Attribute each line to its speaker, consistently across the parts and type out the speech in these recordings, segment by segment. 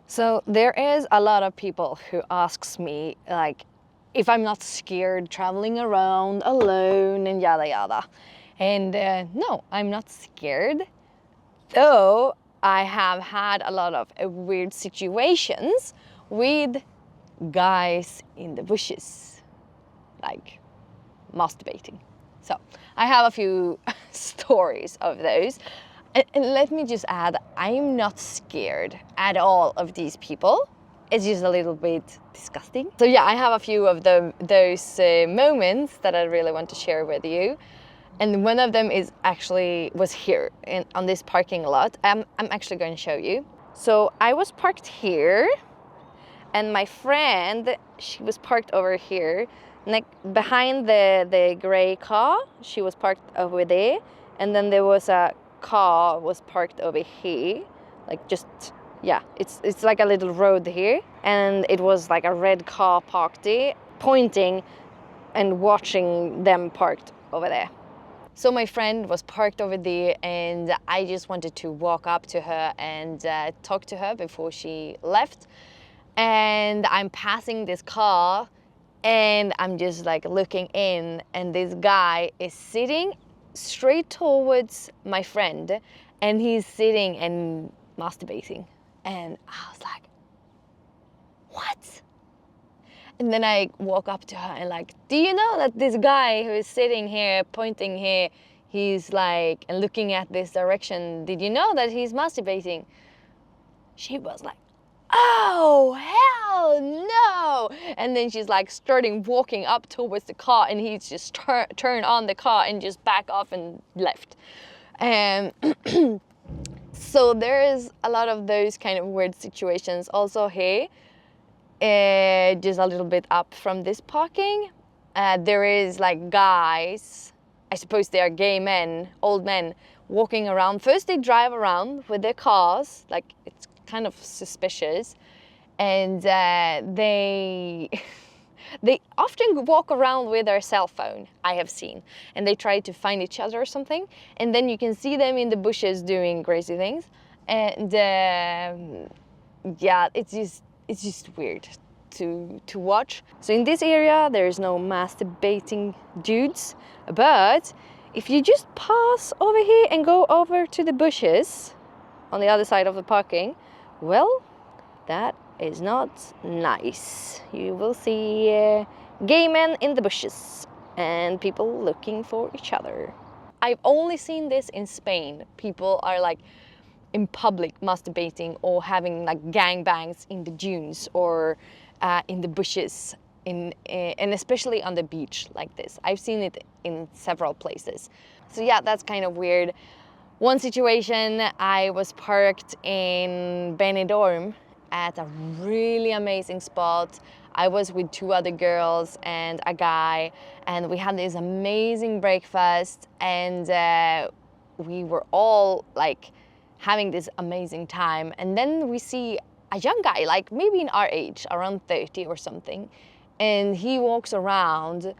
Speaker 1: So there is a lot of people who asks me like if I'm not scared traveling around alone and yada yada. And no, I'm not scared. Though I have had a lot of weird situations with guys in the bushes, like masturbating. So I have a few stories of those. And let me just add, I'm not scared at all of these people. It's just a little bit disgusting. So yeah, I have a few of those moments that I really want to share with you. And one of them was here on this parking lot. I'm actually going to show you. So I was parked here, and my friend, she was parked over here, behind the gray car. She was parked over there, and then there was a car was parked over here, like just, yeah, it's like a little road here, and it was like a red car parked there, pointing and watching them parked over there. So my friend was parked over there, and I just wanted to walk up to her and talk to her before she left. And I'm passing this car, and I'm just like looking in, and this guy is sitting straight towards my friend, and he's sitting and masturbating. And I was like, what? And then I walk up to her and like, do you know that this guy who is sitting here, pointing here, he's like, and looking at this direction, did you know that he's masturbating? She was like, oh, hell no. And then she's like starting walking up towards the car, and he's just turned on the car and just back off and left. And so there is a lot of those kind of weird situations also here. Just a little bit up from this parking, there is like guys, I suppose they are gay men, old men, walking around. First they drive around with their cars, like it's kind of suspicious, and they they often walk around with their cell phone, I have seen, and they try to find each other or something, and then you can see them in the bushes doing crazy things. And yeah, it's just weird to watch. So in this area there is no masturbating dudes, but if you just pass over here and go over to the bushes on the other side of the parking, well, that is not nice. You will see gay men in the bushes and people looking for each other. I've only seen this in Spain. People are like in public masturbating or having like gangbangs in the dunes or in the bushes, and especially on the beach like this. I've seen it in several places. So yeah, that's kind of weird. One situation, I was parked in Benidorm at a really amazing spot. I was with two other girls and a guy, and we had this amazing breakfast, and we were all like having this amazing time. And then we see a young guy, like maybe in our age, around 30 or something, and he walks around,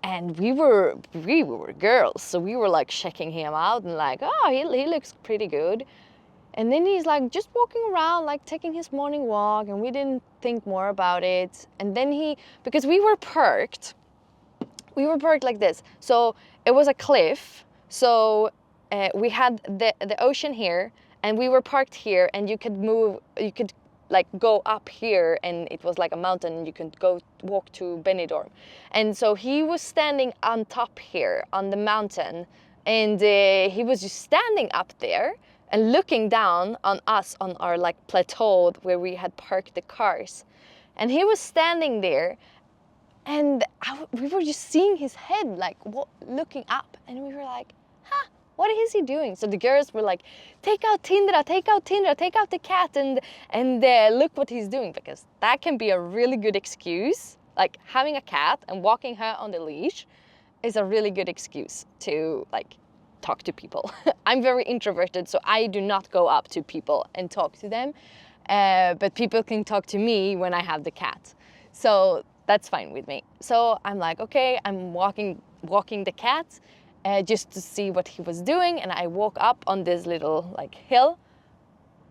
Speaker 1: and we were girls, so we were like checking him out and like, oh, he looks pretty good. And then he's like just walking around, like taking his morning walk, and we didn't think more about it. And then because we were parked like this, so it was a cliff, so we had the ocean here, and we were parked here, and you could like go up here, and it was like a mountain, and you could go walk to Benidorm. And so he was standing on top here on the mountain, and he was just standing up there and looking down on us on our like plateau where we had parked the cars. And he was standing there, and we were just seeing his head like looking up, and we were like, huh, what is he doing? So the girls were like, take out Tindra, take out Tindra, take out the cat, and look what he's doing, because that can be a really good excuse. Like having a cat and walking her on the leash is a really good excuse to like talk to people. I'm very introverted, so I do not go up to people and talk to them, but people can talk to me when I have the cat. So that's fine with me. So I'm like, okay, I'm walking the cat just to see what he was doing, and I walk up on this little like hill,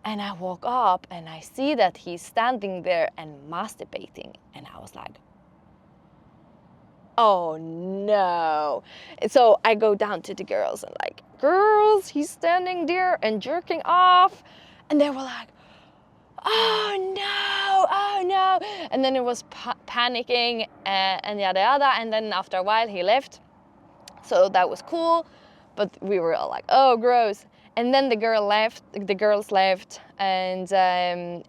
Speaker 1: And I woke up and I see that he's standing there and masturbating. And I was like, oh no. So I go down to the girls and like, girls, he's standing there and jerking off. And they were like, oh no, oh no. And then it was panicking and yada yada. And then after a while he left. So that was cool. But we were all like, oh, gross. And then the girls left, and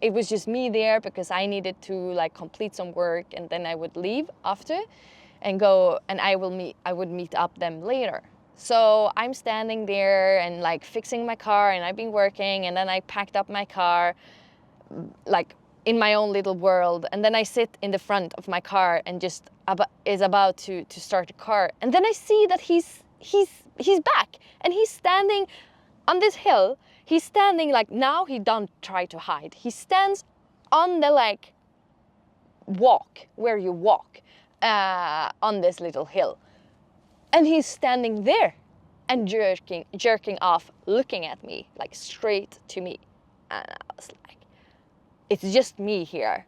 Speaker 1: it was just me there because I needed to like complete some work, and then I would leave after and go, and I would meet up them later. So I'm standing there and like fixing my car, and I've been working, and then I packed up my car like in my own little world, and then I sit in the front of my car and just is about to start the car, and then I see that he's back, and he's standing on this hill. He's standing like, now he don't try to hide. He stands on the like walk where you walk on this little hill, and he's standing there and jerking off, looking at me like straight to me, and I was like, it's just me here.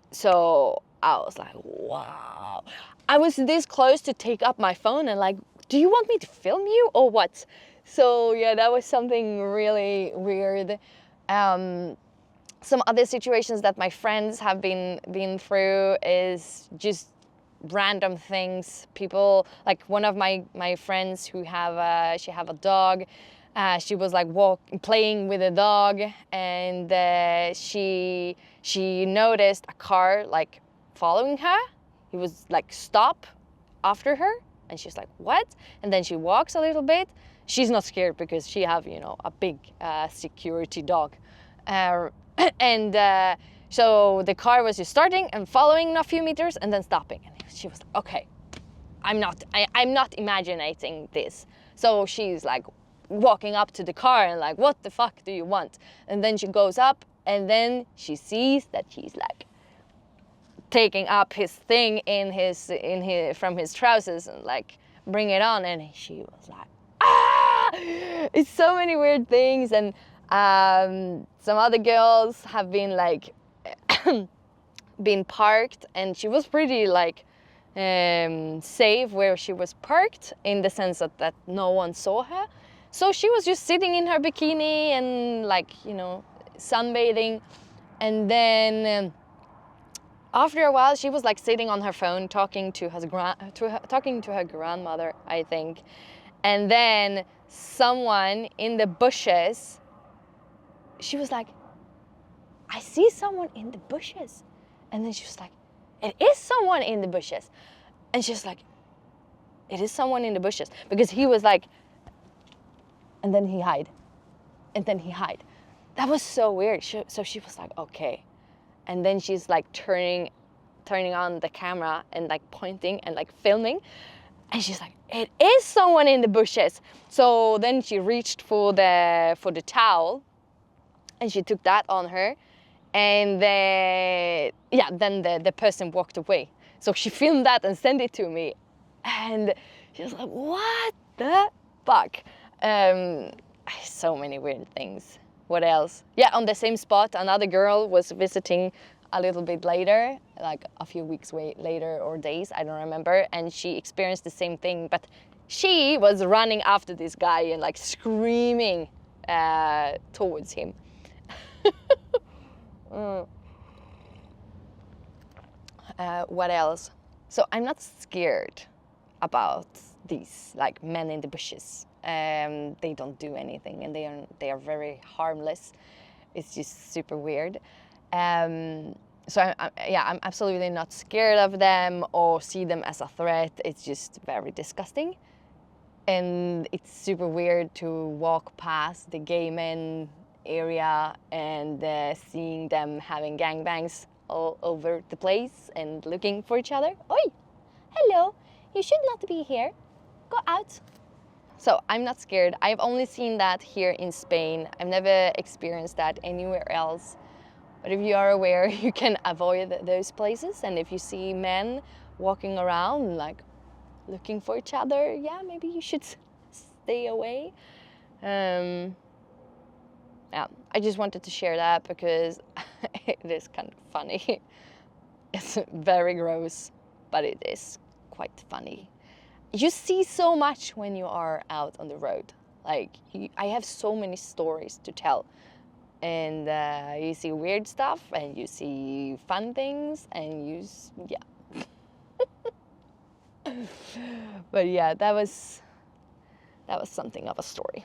Speaker 1: So I was like, wow. I was this close to take up my phone and like, do you want me to film you or what? So yeah, that was something really weird. Some other situations that my friends have been through is just random things. People, like one of my friends who she have a dog. She was like playing with a dog, and she noticed a car like following her. He was like stop after her, and she's like, what? And then she walks a little bit. She's not scared because she have, you know, a big security dog. So the car was just starting and following a few meters and then stopping. And she was like, okay, I'm not imagining this. So she's like walking up to the car and like, what the fuck do you want? And then she goes up, and then she sees that he's like taking up his thing from his trousers and like bring it on, and she was like, ah! It's so many weird things. And some other girls have been like been parked, and she was pretty like safe where she was parked, in the sense that no one saw her. So she was just sitting in her bikini and like, you know, sunbathing. And then after a while, she was like sitting on her phone talking to her grandmother, I think. And then someone in the bushes, she was like, I see someone in the bushes. And then she was like, it is someone in the bushes. And she's like, it is someone in the bushes. Because he was like, and then he hide. And then he hide. That was so weird. So she was like, okay. And then she's like turning on the camera and like pointing and like filming. And she's like, it is someone in the bushes. So then she reached for the towel, and she took that on her. And then the person walked away. So she filmed that and sent it to me. And she was like, what the fuck? So many weird things. What else? Yeah, on the same spot, another girl was visiting a little bit later, like a few weeks later or days, I don't remember. And she experienced the same thing, but she was running after this guy and like screaming towards him. What else? So I'm not scared about these like men in the bushes. They don't do anything, and they are very harmless. It's just super weird. So I'm absolutely not scared of them or see them as a threat. It's just very disgusting, and it's super weird to walk past the gay men area and seeing them having gangbangs all over the place and looking for each other. Oi, hello, you should not be here. Go out. So I'm not scared. I've only seen that here in Spain. I've never experienced that anywhere else. But if you are aware, you can avoid those places. And if you see men walking around like looking for each other, yeah, maybe you should stay away. yeah, I just wanted to share that because it is kind of funny. It's very gross, but it is quite funny. You see so much when you are out on the road. Like, I have so many stories to tell. And you see weird stuff, and you see fun things, and yeah. But yeah, that was something of a story.